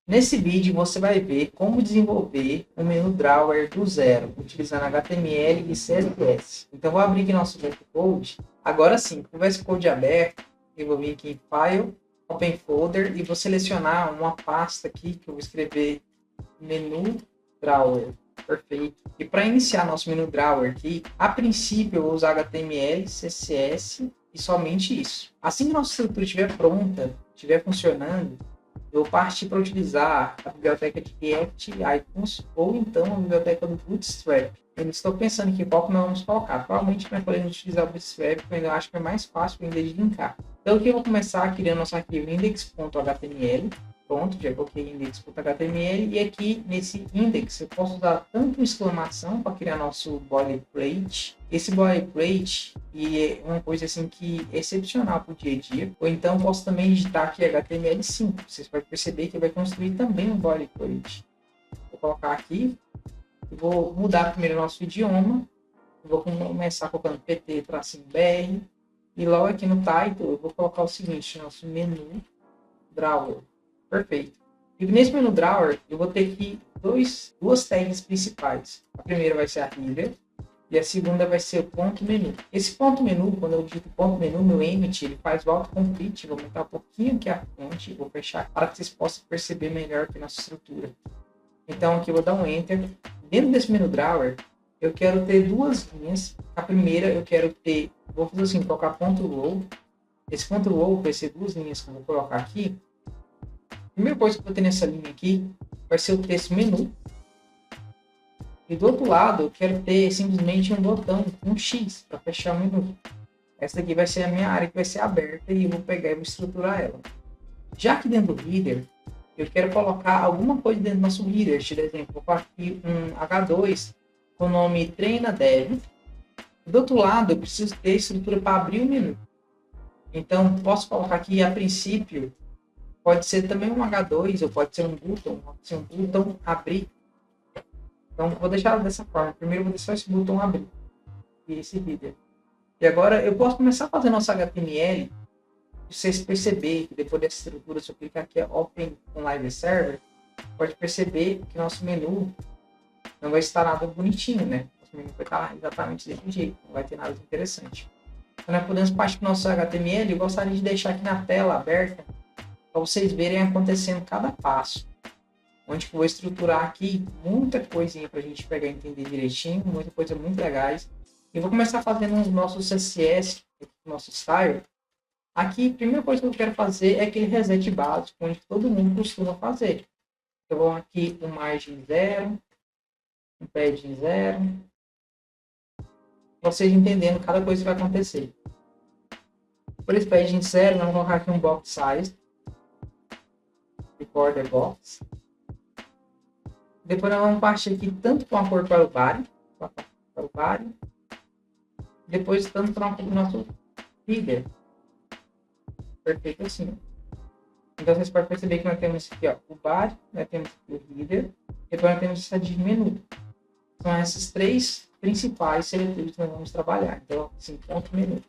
Nesse vídeo você vai ver como desenvolver um menu drawer do zero, utilizando HTML e CSS. Então vou abrir aqui nosso VS Code. Agora sim, com o VS Code aberto, eu vou vir aqui em File, Open Folder e vou selecionar uma pasta aqui que eu vou escrever menu drawer. Perfeito. E para iniciar nosso menu drawer aqui, a princípio eu vou usar HTML, CSS e somente isso. Assim que nossa estrutura estiver pronta, estiver funcionando, eu vou partir para utilizar a biblioteca de React Icons ou então a biblioteca do Bootstrap. Eu estou pensando aqui qual que nós vamos colocar. Provavelmente nós podemos utilizar o Bootstrap, mas eu acho que é mais fácil ainda de linkar. Então aqui eu vou começar criando nosso arquivo index.html. Pronto, já coloquei index.html e aqui nesse index eu posso usar tanto uma exclamação para criar nosso boilerplate. Esse boilerplate é uma coisa assim que é excepcional para o dia a dia. Ou então posso também digitar aqui HTML5. Vocês podem perceber que vai construir também um boilerplate. Vou colocar aqui, vou mudar primeiro o nosso idioma. Vou começar colocando pt-br e logo aqui no title eu vou colocar o seguinte, nosso menu drawer. Perfeito. E nesse menu drawer, eu vou ter aqui duas tags principais. A primeira vai ser a header e a segunda vai ser o ponto menu. Esse ponto menu, quando eu digito ponto menu, meu Emmet, ele faz o autocomplete. Vou aumentar um pouquinho aqui a fonte, vou fechar para que vocês possam perceber melhor aqui nossa estrutura. Então aqui eu vou dar um Enter. Dentro desse menu drawer, eu quero ter duas linhas. A primeira eu quero ter, vou fazer assim, colocar ponto row. Esse ponto row vai ser duas linhas que eu vou colocar aqui. A primeira coisa que eu vou ter nessa linha aqui vai ser o texto menu. E do outro lado eu quero ter simplesmente um botão, um X, para fechar o menu. Essa aqui vai ser a minha área que vai ser aberta e eu vou pegar e vou estruturar ela. Já que dentro do header, eu quero colocar alguma coisa dentro do nosso header. Por exemplo, vou colocar aqui um H2 com o nome treina dev. Do outro lado eu preciso ter estrutura para abrir o menu. Então posso colocar aqui a princípio. Pode ser também um H2, ou pode ser um botão abrir. Então, vou deixar dessa forma. Primeiro, eu vou deixar esse botão abrir. E esse header. E agora, eu posso começar a fazer nosso HTML. Vocês perceberem que depois dessa estrutura, se eu clicar aqui, Open com Live Server, pode perceber que nosso menu não vai estar nada bonitinho, né? Nosso menu vai estar exatamente desse jeito. Não vai ter nada de interessante. Então, nós podemos partir para o nosso HTML. Eu gostaria de deixar aqui na tela aberta para vocês verem acontecendo cada passo. Onde que eu vou estruturar aqui muita coisinha para a gente pegar e entender direitinho, muita coisa muito legais. E vou começar fazendo os nossos CSS, nosso style. Aqui, a primeira coisa que eu quero fazer é aquele reset básico, onde todo mundo costuma fazer. Eu vou aqui com margem 0, um padding 0. Vocês entendendo cada coisa que vai acontecer. Por esse padding 0, nós vamos colocar aqui um box size. Border box. Depois nós vamos partir aqui tanto com a cor para o body, depois tanto para o nosso header. Perfeito assim. Então vocês podem perceber que nós temos aqui o body, nós temos aqui o header, depois nós temos essa de menu. São essas três principais seletivos que nós vamos trabalhar. Então, assim, ponto menu.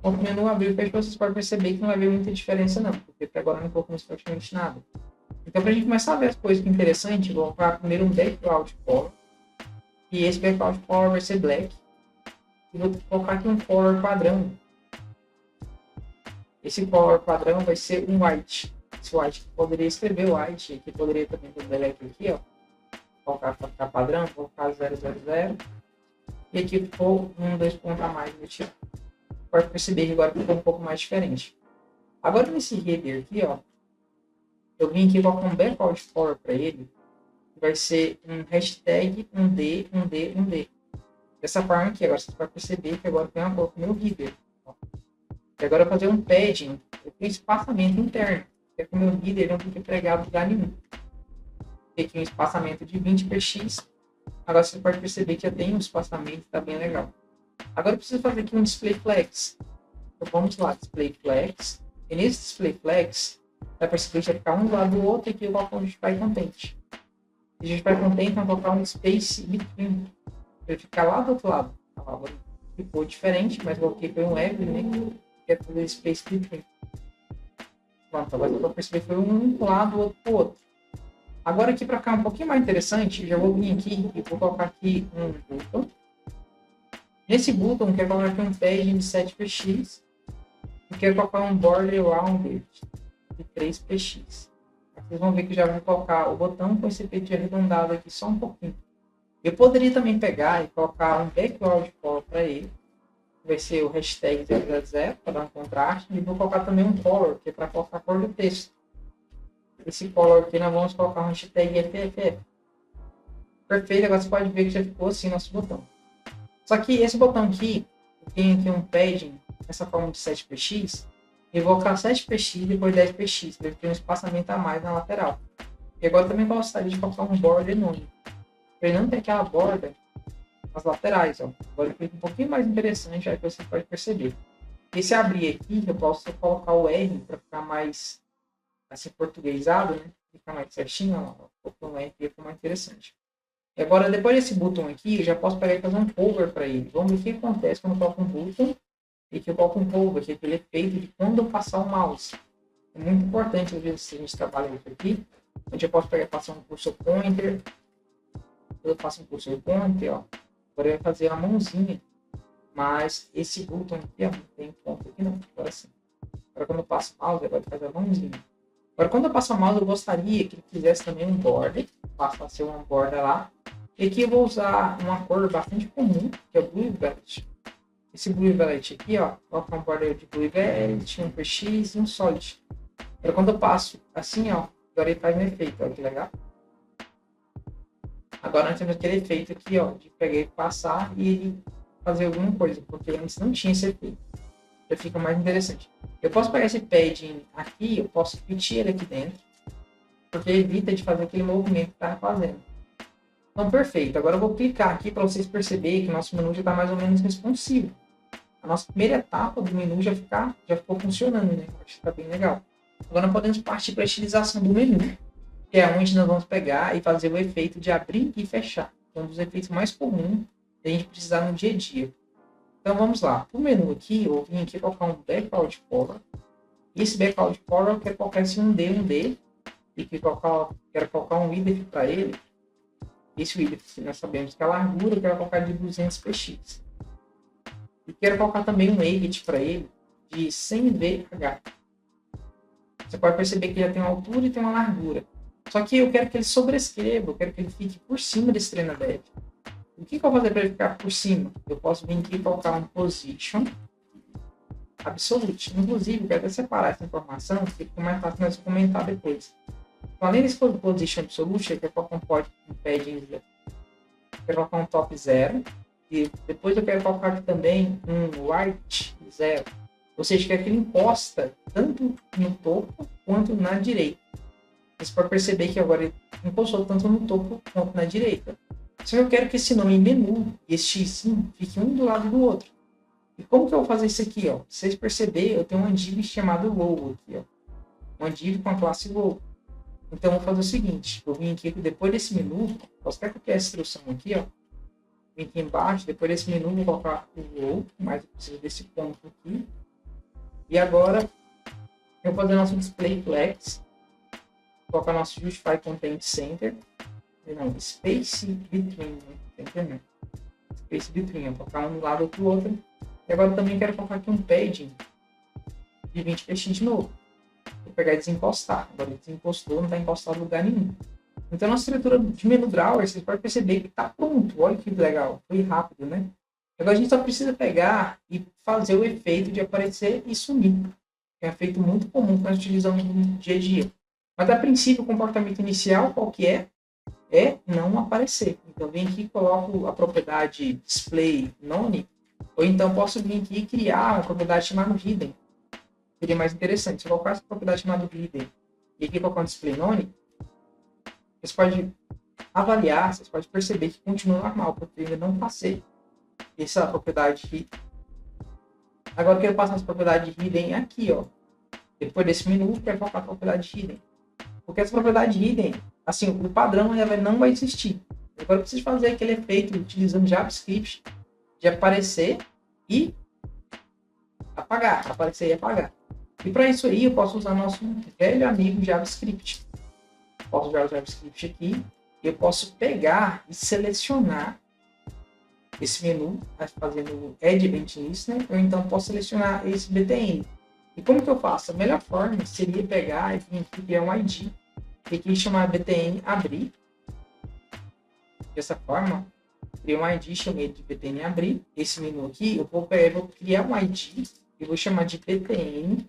Ponto menu abriu e fechou, vocês podem perceber que não vai haver muita diferença não, porque até agora não colocamos praticamente nada. Então, para a gente começar a ver as coisas interessantes, vou colocar primeiro um background color, e esse background color vai ser black, e vou colocar aqui um color padrão. Esse color padrão vai ser um white. Esse white poderia escrever white, aqui poderia também ter delete aqui, ó, colocar para ficar padrão, vou colocar 000, e aqui ficou um, 2 pontos a mais no tiro. Pode perceber que agora ficou um pouco mais diferente. Agora nesse header aqui, ó, eu vim aqui colocar um background color para ele, que vai ser um hashtag 1D. Dessa forma aqui, agora você vai perceber que agora tem uma cor no meu header. Ó. E agora eu vou fazer um padding, eu tenho espaçamento interno, que é que o meu header não fica pregado em lugar nenhum. Tem aqui um espaçamento de 20px. Agora você pode perceber que já tem um espaçamento, tá bem legal. Agora eu preciso fazer aqui um display flex. Então vamos lá, display flex. E nesse display flex, vai perceber que vai ficar um do lado do outro e aqui eu vou colocar um justify content. E justify content vai colocar um space between. Ele ficar lá do outro lado. A palavra ficou diferente, mas coloquei foi um web, né? Que é fazer space between. Pronto, agora eu perceber que foi um pro lado, o outro pro outro. Agora aqui para ficar um pouquinho mais interessante, já vou vir aqui e vou colocar aqui um button. Nesse button, eu quero colocar aqui um padding de 7px. E quero colocar um border rounded de 3px. Vocês vão ver que já vou colocar o botão com esse peito arredondado aqui só um pouquinho. Eu poderia também pegar e colocar um background color para ele. Vai ser o hashtag 000 para dar um contraste. E vou colocar também um color, que é para colocar a cor do texto. Esse color aqui nós vamos colocar um hashtag FFF. Perfeito, agora você pode ver que já ficou assim nosso botão. Só que esse botão aqui, tem aqui um padding, essa forma de 7px. Eu vou colocar 7px e depois 10px, para ter um espaçamento a mais na lateral. E agora também gostaria de colocar um border enorme. Para ele não ter aquela borda nas laterais. Ó. Agora fica um pouquinho mais interessante, aí você pode perceber. E se abrir aqui, eu posso colocar o R para ficar mais assim, portuguesado, né? Fica mais certinho, ó. Um R fica mais interessante. E agora, depois desse botão aqui, eu já posso pegar e fazer um cover para ele. Vamos ver o que acontece quando eu coloco um botão e que eu coloco um cover, que é aquele efeito de quando eu passar o mouse. É muito importante, às vezes, se a gente trabalha isso aqui. A gente já pode pegar e passar um cursor pointer. Eu faço um cursor pointer, ó. Agora eu vou fazer a mãozinha. Mas esse botão aqui, ó, não tem ponto aqui não. Agora sim. Agora quando eu passo o mouse, agora fazer a mãozinha. Agora quando eu passo o mouse, eu gostaria que ele fizesse também um border. Passa a ser uma borda lá. E aqui eu vou usar uma cor bastante comum, que é o Blue Velvet. Esse Blue Velvet aqui, ó, vou colocar um border de Blue Velvet, um PX e um Solid. Agora quando eu passo assim, ó, agora ele faz um efeito, olha que legal. Agora nós temos aquele efeito aqui, ó, de pegar e passar e ele fazer alguma coisa, porque antes não tinha esse efeito. Já fica mais interessante. Eu posso pegar esse padding aqui, eu posso repetir ele aqui dentro, porque evita de fazer aquele movimento que está fazendo. Então, perfeito. Agora eu vou clicar aqui para vocês perceberem que o nosso menu já está mais ou menos responsivo. A nossa primeira etapa do menu já ficou funcionando, né? Acho que está bem legal. Agora nós podemos partir para a estilização do menu, que é onde nós vamos pegar e fazer o efeito de abrir e fechar. É um dos efeitos mais comuns que a gente precisar no dia a dia. Então vamos lá. O menu aqui, eu vim aqui colocar um background color. E esse background color eu quero colocar esse 1D. E quero colocar um width para ele. Esse width, nós sabemos que a largura eu quero colocar de 200px. E quero colocar também um height para ele de 100VH. Você pode perceber que já tem uma altura e tem uma largura. Só que eu quero que ele sobrescreva, eu quero que ele fique por cima desse trainer dev. O que eu vou fazer para ele ficar por cima? Eu posso vir aqui e colocar um position absolute. Inclusive, eu quero até separar essa informação, porque fica mais fácil nós comentar depois. Então, além desse position absolute, eu quero colocar um padding, eu quero colocar um top 0. E depois eu quero colocar aqui também um right 0. Ou seja, que ele encosta tanto no topo quanto na direita. Você pode perceber que agora ele encostou tanto no topo quanto na direita. Só que eu quero que esse nome menu e esse x fique um do lado do outro. E como que eu vou fazer isso aqui? Ó? Se vocês perceberem, eu tenho uma div chamada row aqui. Ó. Uma div com a classe row. Então eu vou fazer o seguinte. Eu vim aqui depois desse menu. Posso até copiar essa instrução aqui. Ó. Vim aqui embaixo. Depois desse menu vou colocar o row. Mas eu preciso desse ponto aqui. E agora eu vou fazer nosso display flex. Vou colocar nosso justify content center. Não, space between. Né? Space between. Eu vou colocar um do lado do outro. E agora eu também quero colocar aqui um padding de 20px de novo. Vou pegar e desencostar. Agora ele desencostou, não está encostado em lugar nenhum. Então, nossa estrutura de menu drawer, vocês podem perceber que está pronto. Olha que legal. Foi rápido, né? Agora a gente só precisa pegar e fazer o efeito de aparecer e sumir. É um efeito muito comum que nós utilizamos no dia a dia. Mas, a princípio, o comportamento inicial, qual que é? É não aparecer. Então, eu venho aqui e coloco a propriedade display none. Ou então, posso vir aqui e criar uma propriedade chamada hidden. Seria mais interessante. Se eu colocar essa propriedade chamada hidden e aqui colocar um display none, vocês podem avaliar, vocês podem perceber que continua normal, porque eu ainda não passei essa propriedade hidden. Agora eu quero passar essa propriedade hidden aqui, ó. Depois desse menu, eu quero colocar a propriedade hidden. Porque essa propriedade hidden, assim, o padrão ela não vai existir. Agora eu preciso fazer aquele efeito utilizando JavaScript de aparecer e apagar, aparecer e apagar. E para isso aí eu posso usar nosso velho amigo JavaScript. Posso usar o JavaScript aqui. Eu posso pegar e selecionar esse menu, fazendo Add Event Listener, ou então posso selecionar esse BTN. E como que eu faço? A melhor forma seria pegar e vir aqui criar um ID, e aqui chamar BTN abrir. Dessa forma, criar um ID, chamei de BTN abrir. Esse menu aqui, eu vou criar um ID e vou chamar de BTN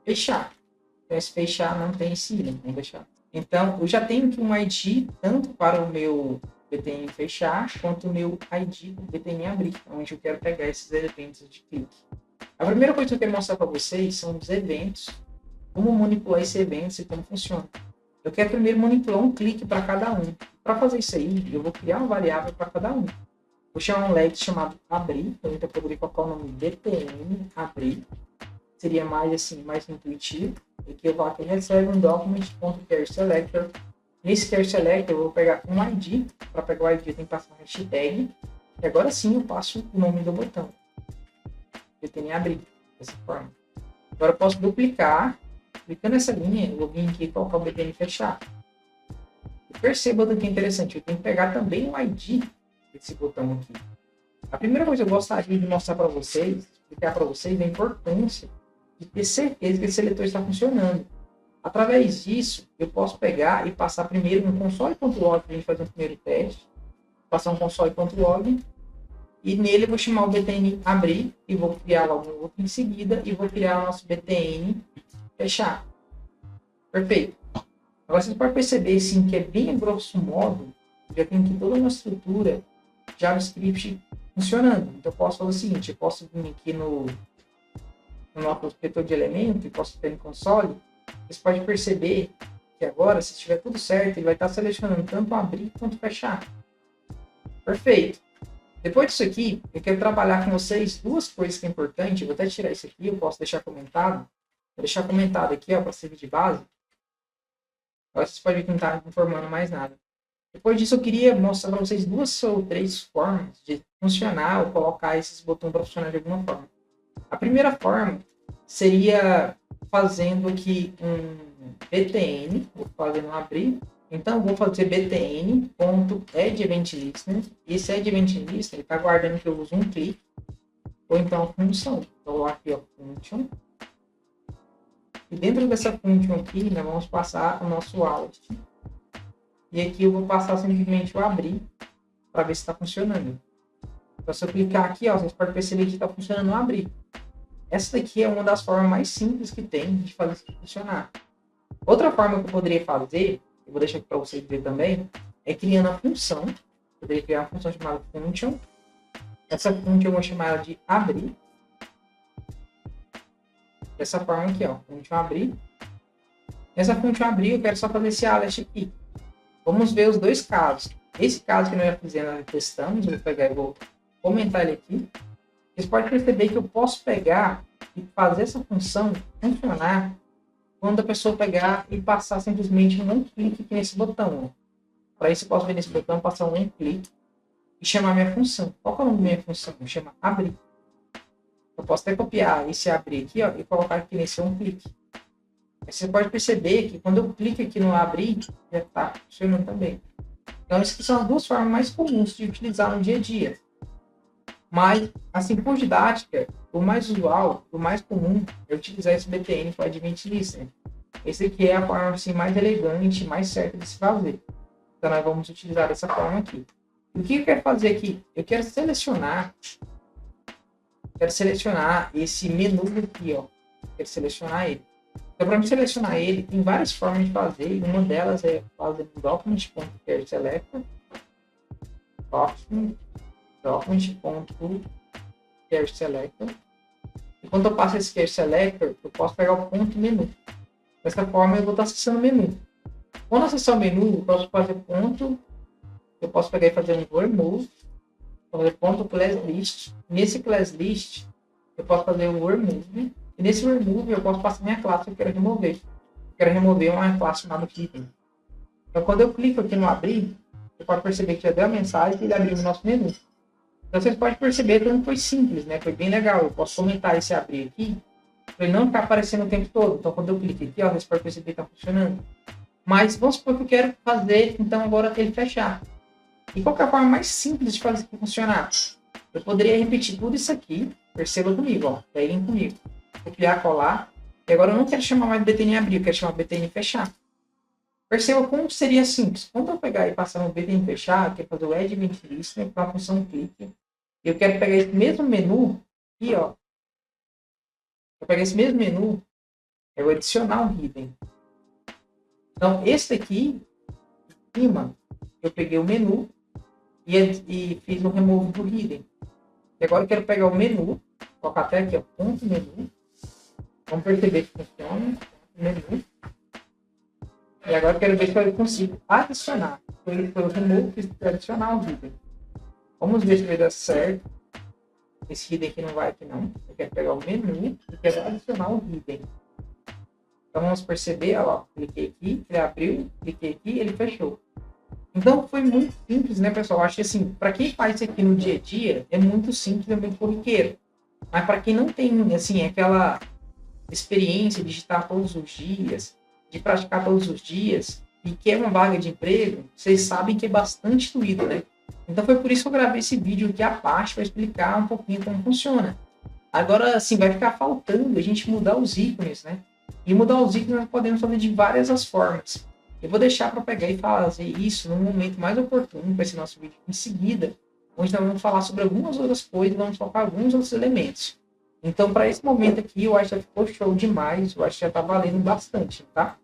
fechar. Então, esse fechar não tem esse não tem fechar. Então, eu já tenho aqui um ID tanto para o meu BTN fechar, quanto o meu ID BTN abrir, onde eu quero pegar esses eventos de clique. A primeira coisa que eu quero mostrar para vocês são os eventos, como manipular esses eventos e como funciona. Eu quero primeiro manipular um clique para cada um. Para fazer isso aí, eu vou criar uma variável para cada um. Vou chamar um leg chamado abrir, então eu poderia colocar o nome BTN abrir. Seria mais assim, mais intuitivo. Aqui eu vou aqui recebe um document.charSelector. Nesse charSelector eu vou pegar um ID. Para pegar o ID eu tenho que passar uma hashtag. E agora sim eu passo o nome do botão. BTN abrir, dessa forma. Agora eu posso duplicar. Clicando nessa linha, eu vou vir aqui e colocar o BTN fechar. E perceba do que é interessante, eu tenho que pegar também o ID desse botão aqui. A primeira coisa que eu gostaria de mostrar para vocês, explicar para vocês a importância de ter certeza que esse seletor está funcionando. Através disso, eu posso pegar e passar primeiro um console.log para a gente fazer um primeiro teste. Passar um console.log e nele eu vou chamar o BTN abrir e vou criar logo um outro em seguida e vou criar o nosso BTN fechar. Perfeito. Agora vocês podem perceber sim que é bem a grosso modo, já tem aqui toda uma estrutura JavaScript funcionando. Então eu posso fazer o seguinte, eu posso vir aqui no nosso inspetor de elemento e posso ter no console. Vocês podem perceber que agora, se estiver tudo certo, ele vai estar selecionando tanto abrir quanto fechar. Perfeito. Depois disso aqui, eu quero trabalhar com vocês duas coisas que é importante. Eu vou até tirar isso aqui, eu posso deixar comentado. Vou deixar comentado aqui, ó, para servir de base. Agora vocês podem ver que não está informando mais nada. Depois disso, eu queria mostrar para vocês duas ou três formas de funcionar ou colocar esses botões para funcionar de alguma forma. A primeira forma seria fazendo aqui um BTN, vou fazendo um abrir. Então, eu vou fazer btn.addEventListener. E esse addEventListener está guardando que eu uso um clique ou então a função. Então, eu vou aqui, ó, function. E dentro dessa function aqui, nós vamos passar o nosso out. E aqui eu vou passar simplesmente o abrir para ver se está funcionando. Então, se eu clicar aqui, ó, vocês podem perceber que está funcionando o abrir. Essa daqui é uma das formas mais simples que tem de fazer isso funcionar. Outra forma que eu poderia fazer, eu vou deixar aqui para vocês verem também, é criando a função. Eu poderia criar uma função chamada function. Essa function eu vou chamar ela de abrir. Dessa forma aqui, ó, function abrir. Nessa function abrir, eu quero só fazer esse alert aqui. Vamos ver os dois casos. Esse caso que nós já fizemos, nós testamos, eu vou pegar e vou comentar ele aqui. Vocês podem perceber que eu posso pegar e fazer essa função funcionar quando a pessoa pegar e passar simplesmente um clique aqui nesse botão. Para isso, eu posso vir nesse botão, passar um clique e chamar minha função. Qual é o nome da minha função? Eu chamo abrir. Eu posso até copiar esse abrir aqui, ó, e colocar aqui nesse um clique. Você pode perceber que quando eu clico aqui no abrir, já está funcionando também. Então, essas são as duas formas mais comuns de utilizar no dia a dia. Mas, assim, por didática, o mais usual, o mais comum é utilizar esse BTN para AddEventListener. Esse aqui é a forma assim, mais elegante, mais certa de se fazer. Então, nós vamos utilizar dessa forma aqui. O que eu quero fazer aqui? Eu quero selecionar esse menu aqui, ó. Quero selecionar ele. Então, para me selecionar ele, tem várias formas de fazer. E uma delas é fazer um document.charSelector. Document.charSelector. E quando eu passo esse charSelector, eu posso pegar o ponto menu. Dessa forma, eu vou estar acessando o menu. Quando acessar o menu, eu posso fazer ponto. Eu posso pegar e fazer um remove. Fazer ponto class list. Nesse class list, eu posso fazer um remove. E nesse remove, eu posso passar minha classe que eu quero remover. Eu quero remover uma classe chamada item. Então, quando eu clico aqui no abrir, você pode perceber que já deu a mensagem e ele abriu o nosso menu. Então, vocês podem perceber que não foi simples, né? Foi bem legal. Eu posso comentar esse abrir aqui. para ele não ficar aparecendo o tempo todo. Então, quando eu clico aqui, ó, você pode perceber que está funcionando. Mas vamos supor que eu quero fazer, então, agora ele fechar. E qual que é a forma mais simples de fazer isso funcionar? Eu poderia repetir tudo isso aqui, perceba comigo, ó, peguem comigo. Copiar, colar. E agora eu não quero chamar mais BTN abrir, eu quero chamar BTN fechar. Perceba como seria simples. Quando eu pegar e passar no BTN fechar, eu quero fazer o Add Event Listener com a função clique. Eu quero pegar esse mesmo menu aqui, ó. Eu pegar esse mesmo menu, eu vou adicionar um hidden. Então, esse aqui, em cima, eu peguei o menu e fiz um remove do hidden. E agora eu quero pegar o menu, colocar até aqui, ó, ponto menu. Vamos perceber que funciona. Menu. E agora eu quero ver se eu consigo adicionar. Foi o remove, fiz adicionar o hidden. Vamos ver se vai dar certo. Esse hidden aqui não vai aqui não. Eu quero pegar o menu e quero adicionar o hidden. Então vamos perceber, ó, cliquei aqui, ele abriu, cliquei aqui, ele fechou. Então foi muito simples, né, pessoal? Acho que assim, para quem faz isso aqui no dia a dia, é muito simples, é muito corriqueiro. Mas para quem não tem, assim, aquela experiência de digitar todos os dias, de praticar todos os dias, e quer uma vaga de emprego, vocês sabem que é bastante doído, né? Então foi por isso que eu gravei esse vídeo aqui à parte para explicar um pouquinho como funciona. Agora, assim, vai ficar faltando a gente mudar os ícones, né? E mudar os ícones nós podemos fazer de várias as formas. Eu vou deixar para pegar e fazer isso no momento mais oportuno para esse nosso vídeo em seguida, onde nós vamos falar sobre algumas outras coisas, vamos focar alguns outros elementos. Então, para esse momento aqui, eu acho que já ficou show demais, eu acho que já está valendo bastante, tá?